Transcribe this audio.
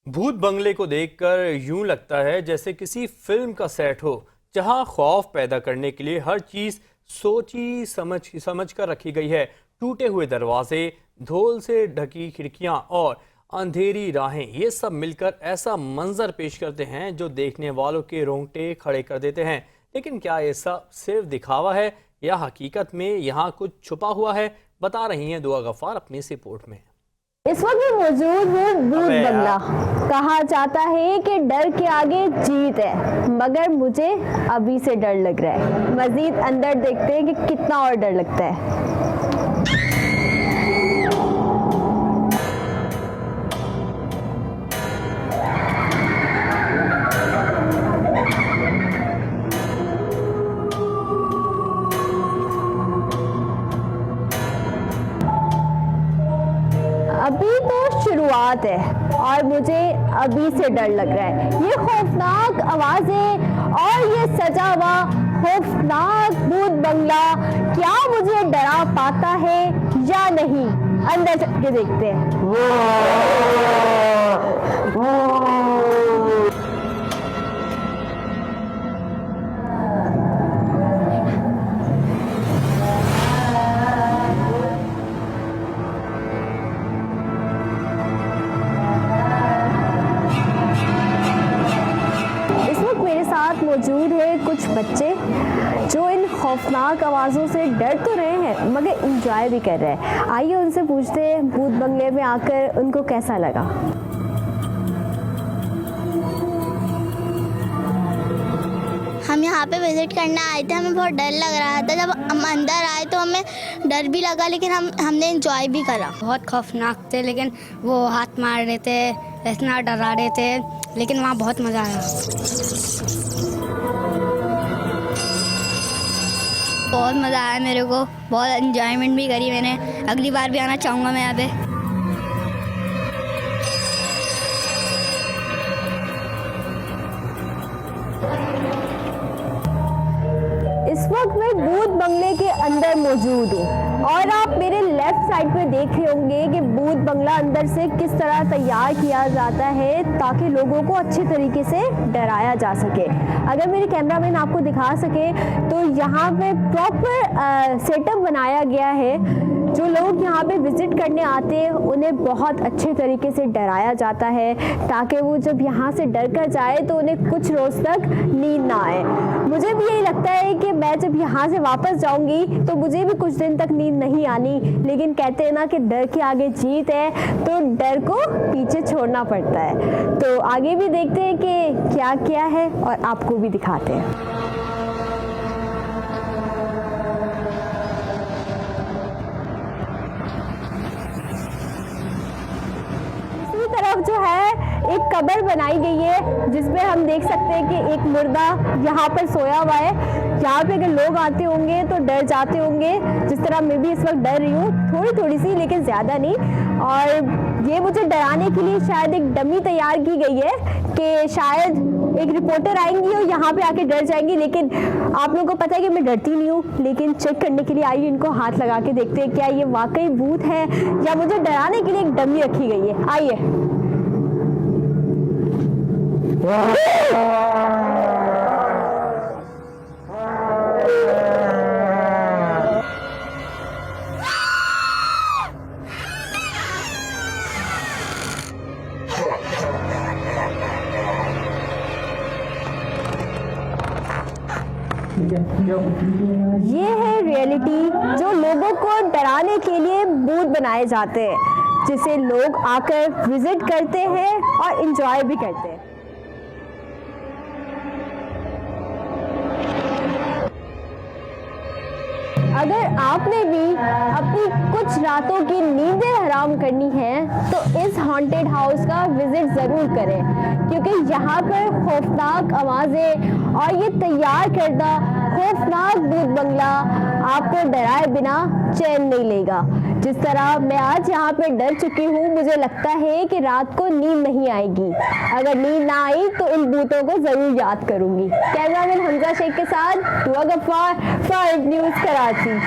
भूत बंगले को देखकर यूं लगता है जैसे किसी फिल्म का सेट हो, जहां खौफ पैदा करने के लिए हर चीज सोची समझ कर रखी गई है। टूटे हुए दरवाजे, धूल से ढकी खिड़कियां और अंधेरी राहें, ये सब मिलकर ऐसा मंजर पेश करते हैं जो देखने वालों के रोंगटे खड़े कर देते हैं। लेकिन क्या ये सब सिर्फ दिखावा है या हकीकत में यहाँ कुछ छुपा हुआ है? बता रही हैं दुआ गफ्फार अपनी इस रिपोर्ट में। इस वक्त मैं मौजूद हूँ भूत बंगला। कहा जाता है कि डर के आगे जीत है, मगर मुझे अभी से डर लग रहा है। मजीद अंदर देखते हैं कि कितना और डर लगता है। अभी तो शुरुआत है और मुझे अभी से डर लग रहा है। ये खौफनाक आवाजें और ये सजा हुआ खौफनाक भूत बंगला क्या मुझे डरा पाता है या नहीं, अंदर चल के देखते हैं। मेरे साथ मौजूद है कुछ बच्चे जो इन खौफनाक आवाज़ों से डर तो रहे हैं मगर इंजॉय भी कर रहे हैं। आइए उनसे पूछते हैं भूत बंगले में आकर उनको कैसा लगा। हम यहाँ पे विजिट करने आए थे, हमें बहुत डर लग रहा था। जब हम अंदर आए तो हमें डर भी लगा, लेकिन हमने एंजॉय भी करा। बहुत खौफनाक थे, लेकिन वो हाथ मार रहे थे, इतना डरा रहे थे, लेकिन वहाँ बहुत मज़ा आया। बहुत मज़ा आया मेरे को, बहुत एंजॉयमेंट भी करी मैंने। अगली बार भी आना चाहूँगा मैं यहाँ पे। इस वक्त मैं भूत बंगले के अंदर मौजूद हूँ और आप मेरे लेफ्ट साइड पे देख रहे होंगे कि भूत बंगला अंदर से किस तरह तैयार किया जाता है ताकि लोगों को अच्छे तरीके से डराया जा सके। अगर मेरे कैमरामैन आपको दिखा सके तो यहाँ पे प्रॉपर सेटअप बनाया गया है। जो लोग यहाँ पे विजिट करने आते हैं उन्हें बहुत अच्छे तरीके से डराया जाता है ताकि वो जब यहाँ से डर कर जाए तो उन्हें कुछ रोज तक नींद ना आए। मुझे भी यही लगता है कि मैं जब यहाँ से वापस जाऊंगी तो मुझे भी कुछ दिन तक नींद नहीं आनी, लेकिन कहते हैं ना कि डर के आगे जीत है, तो डर को पीछे छोड़ना पड़ता है। तो आगे भी देखते हैं कि क्या क्या है और आपको भी दिखाते हैं। तरफ जो है एक कब्र बनाई गई है जिसमें हम देख सकते हैं कि एक मुर्दा यहाँ पर सोया हुआ है। यहाँ पे अगर लोग आते होंगे तो डर जाते होंगे, जिस तरह मैं भी इस वक्त डर रही हूँ, थोड़ी सी, लेकिन ज़्यादा नहीं। और ये मुझे डराने के लिए शायद एक डमी तैयार की गई है कि शायद एक रिपोर्टर आएंगी और यहाँ पे आके डर जाएंगी, लेकिन आप लोगों को पता है कि मैं डरती नहीं हूँ। लेकिन चेक करने के लिए आइए इनको हाथ लगा के देखते हैं क्या ये वाकई भूत है या मुझे डराने के लिए एक डमी रखी गई है। आइए। ये है रियलिटी जो लोगों को डराने के लिए भूत बनाए जाते हैं, जिसे लोग आकर विजिट करते हैं और एंजॉय भी करते हैं। अगर आपने भी अपनी कुछ रातों की नींदें हराम करनी है तो इस हॉन्टेड हाउस का विजिट ज़रूर करें, क्योंकि यहाँ पर खौफनाक आवाज़ें और ये तैयार करदा खौफनाक भूत बंगला आपको डराए बिना चैन नहीं लेगा। जिस तरह मैं आज यहाँ पे डर चुकी हूँ, मुझे लगता है कि रात को नींद नहीं आएगी। अगर नींद ना आई तो इन भूतों को ज़रूर याद करूँगी। कैमरामैन हमजा शेख के साथ दुआ गफ्फार, 5 न्यूज़ कराची।